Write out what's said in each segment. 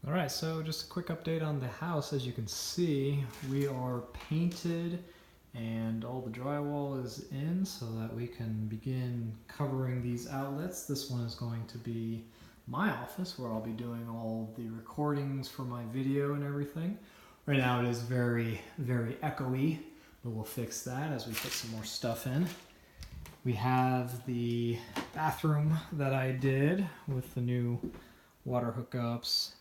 All right, so just a quick update on the house. As you can see, we are painted and all the drywall is in so that we can begin covering these outlets. This one is going to be my office where I'll be doing all the recordings for my video and everything. Right now it is very, very echoey, but we'll fix that as we put some more stuff in. We have the bathroom that I did with the new water hookups.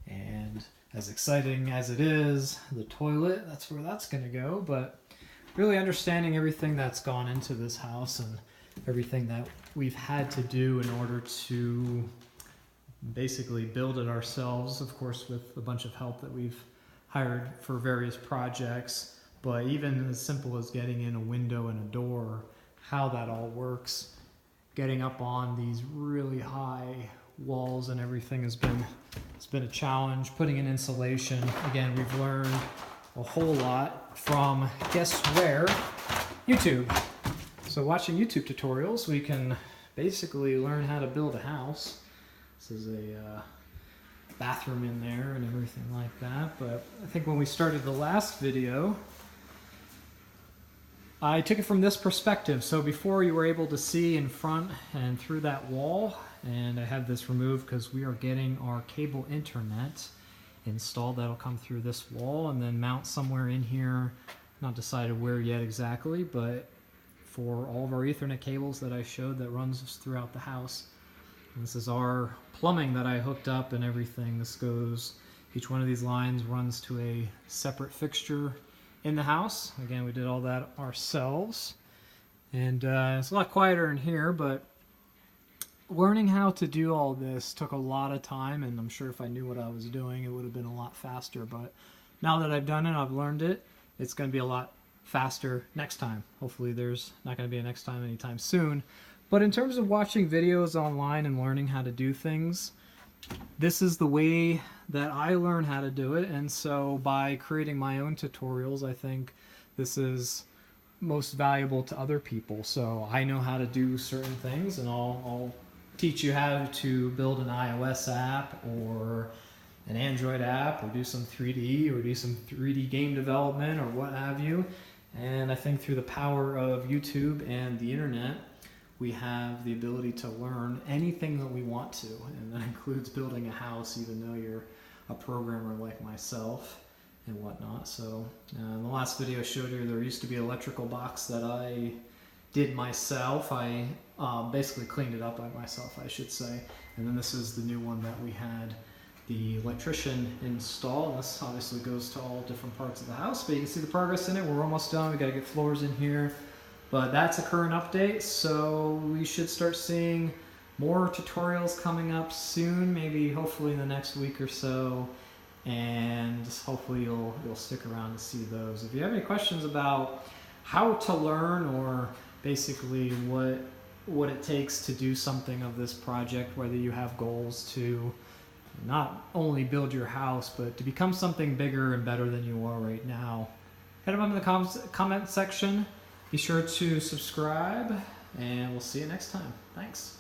And as exciting as it is, the toilet, that's where that's going to go. But really understanding everything that's gone into this house and everything that we've had to do in order to basically build it ourselves, of course, with a bunch of help that we've hired for various projects. But even as simple as getting in a window and a door, how that all works, getting up on these really high walls and everything has been a challenge. Putting in insulation, again, we've learned a whole lot from, guess where? YouTube. So watching YouTube tutorials, we can basically learn how to build a house. This is a bathroom in there and everything like that. But I think when we started the last video, I took it from this perspective. So before you were able to see in front and through that wall, and I had this removed because we are getting our cable internet installed. That'll come through this wall and then mount somewhere in here. Not decided where yet exactly, but for all of our Ethernet cables that I showed that runs throughout the house. And this is our plumbing that I hooked up and everything. This goes, each one of these lines runs to a separate fixture in the house. Again, we did all that ourselves. And it's a lot quieter in here, but learning how to do all this took a lot of time, and I'm sure if I knew what I was doing, it would have been a lot faster. But now that I've done it, I've learned it, it's going to be a lot faster next time. Hopefully there's not going to be a next time anytime soon. But in terms of watching videos online and learning how to do things, this is the way that I learn how to do it. And so by creating my own tutorials, I think this is most valuable to other people. So I know how to do certain things, and I'll teach you how to build an iOS app or an Android app, or do some 3D, or do some 3D game development, or what have you. And I think through the power of YouTube and the internet, we have the ability to learn anything that we want to, and that includes building a house, even though you're a programmer like myself and whatnot. So in the last video I showed you, there used to be an electrical box that I did myself. I basically cleaned it up by myself, I should say. And then this is the new one that we had the electrician install. This obviously goes to all different parts of the house, but you can see the progress in it. We're almost done. We got to get floors in here. But that's a current update, so we should start seeing more tutorials coming up soon, maybe hopefully in the next week or so, and hopefully you'll stick around to see those. If you have any questions about how to learn, or basically what it takes to do something of this project, whether you have goals to not only build your house, but to become something bigger and better than you are right now, head up in the comment section. Be sure to subscribe, and we'll see you next time. Thanks.